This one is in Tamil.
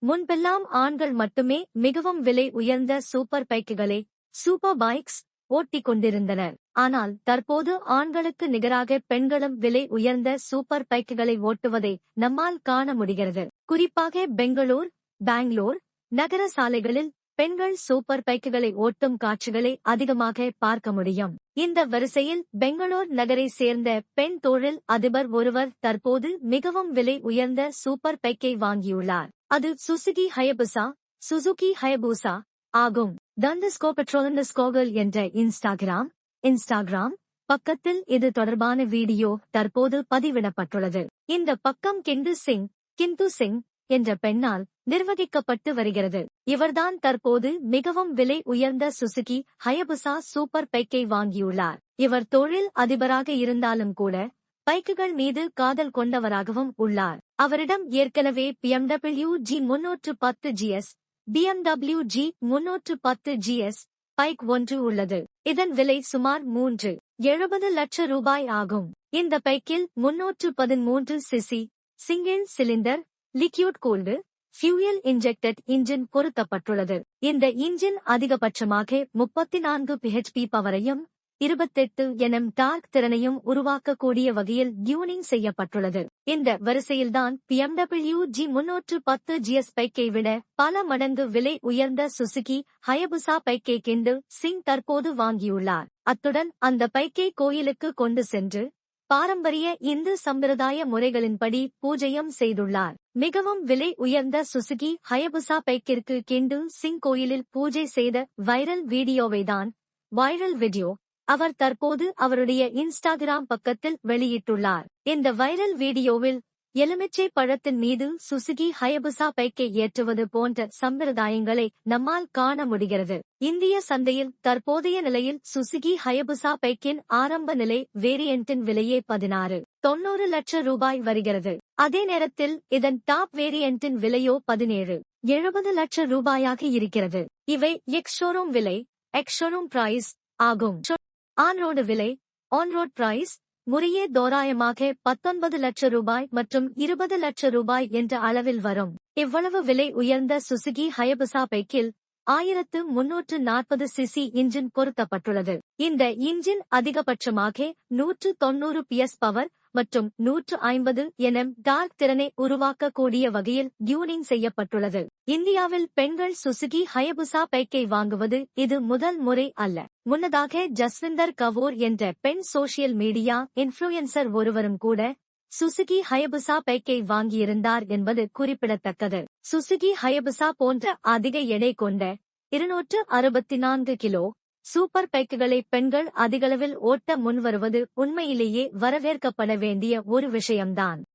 முன்பெல்லாம் ஆண்கள் மட்டுமே மிகவும் விலை உயர்ந்த சூப்பர் பைக்குகளை சூப்பர் பைக்ஸ் ஓட்டிக் கொண்டிருந்தனர். ஆனால் தற்போது ஆண்களுக்கு நிகராக பெண்களும் விலை உயர்ந்த சூப்பர் பைக்குகளை ஓட்டுவதை நம்மால் காண முடிகிறது. குறிப்பாக பெங்களூர் நகர சாலைகளில் பெண்கள் சூப்பர் பைக்குகளை ஓட்டும் காட்சிகளை அதிகமாக பார்க்க முடியும். இந்த வரிசையில் பெங்களூர் நகரை சேர்ந்த பெண் தொழில் அதிபர் ஒருவர் தற்போது மிகவும் விலை உயர்ந்த சூப்பர் பைக்கை வாங்கியுள்ளார். அது சுசுகி ஹயபூசா ஆகும். தண்டஸ்கோபெட்ரோலண்டஸ்கோகல் என்ற இன்ஸ்டாகிராம் பக்கத்தில் இது தொடர்பான வீடியோ தற்போது பதிவிடப்பட்டுள்ளது. இந்த பக்கம் கிந்து சிங் என்ற பெண்ணால் நிர்வகிக்கப்பட்டு வருகிறது. இவர்தான் தற்போது மிகவும் விலை உயர்ந்த சுசுகி ஹயபுசா சூப்பர் பைக்கை வாங்கியுள்ளார். இவர் தொழில் அதிபராக இருந்தாலும் கூட பைக்குகள் மீது காதல் கொண்டவராகவும் உள்ளார். அவரிடம் ஏற்கனவே BMW G310 GS பைக் ஒன்று உள்ளது. இதன் விலை சுமார் 370 லட்சம் ரூபாய் ஆகும். இந்த பைக்கில் 313 CC single cylinder liquid cooled fuel injected engine பொருத்தப்பட்டுள்ளது. இந்த இன்ஜின் அதிகபட்சமாக 34 bhp பவரையும் 28 Nm டார்க் திறனையும் உருவாக்கக்கூடிய வகையில் டியூனிங் செய்யப்பட்டுள்ளது. இந்த வரிசையில்தான் BMW G310 GS பைக்கை விட பல மடங்கு விலை உயர்ந்த சுசுகி ஹயபுசா பைக்கை கிந்து சிங் தற்போது வாங்கியுள்ளார். அத்துடன் அந்த பைக்கை கோயிலுக்கு கொண்டு சென்று பாரம்பரிய இந்து சம்பிரதாய முறைகளின்படி பூஜையும் செய்துள்ளார். மிகவும் விலை உயர்ந்த சுசுகி ஹயபுசா பைக்கிற்கு கிந்து சிங் கோயிலில் பூஜை செய்த வைரல் வீடியோ அவர் தற்போது அவருடைய இன்ஸ்டாகிராம் பக்கத்தில் வெளியிட்டுள்ளார். இந்த வைரல் வீடியோவில் எலுமிச்சை பழத்தின் மீது சுசுகி ஹயபுசா பைக்கை ஏற்றுவது போன்ற சம்பிரதாயங்களை நம்மால் காண முடிகிறது. இந்திய சந்தையில் தற்போதைய நிலையில் சுசுகி ஹயபுசா பைக்கின் ஆரம்ப நிலை வேரியண்டின் விலையே 16.90 லட்சம் ரூபாய் வருகிறது. அதே நேரத்தில் இதன் டாப் வேரியண்டின் விலையோ 17.70 லட்சம் ரூபாயாக இருக்கிறது. இவை எக்ஸ் ஷோரூம் பிரைஸ் ஆகும். ஆன் ரோட் பிரைஸ் முறையே தோராயமாக 19 லட்சம் ரூபாய் மற்றும் 20 லட்சம் ரூபாய் என்ற அளவில் வரும். இவ்வளவு விலை உயர்ந்த சுசுகி ஹயபுசா பைக்கில் 1340 சிசி இன்ஜின் பொருத்தப்பட்டுள்ளது. இந்த இன்ஜின் அதிகபட்சமாக 190 PS பவர் மற்றும் 150 Nm டார்க் திறனை உருவாக்கக்கூடிய வகையில் டியூனிங் செய்யப்பட்டுள்ளது. இந்தியாவில் பெண்கள் சுசுகி ஹயபுசா பைக்கை வாங்குவது இது முதல் முறை அல்ல. முன்னதாக ஜஸ்விந்தர் கவோர் என்ற பெண் சோஷியல் மீடியா இன்ஃப்ளூயன்சர் ஒருவரும் கூட சுசுகி ஹயபுசா பைக்கை வாங்கியிருந்தார் என்பது குறிப்பிடத்தக்கது. சுசுகி ஹயபுசா போன்ற அதிக எடை கொண்ட 264 கிலோ சூப்பர் பைக்குகளை பெண்கள் அதிகளவில் ஓட்ட முன்வருவது உண்மையிலேயே வரவேற்கப்பட வேண்டிய ஒரு விஷயம்தான்.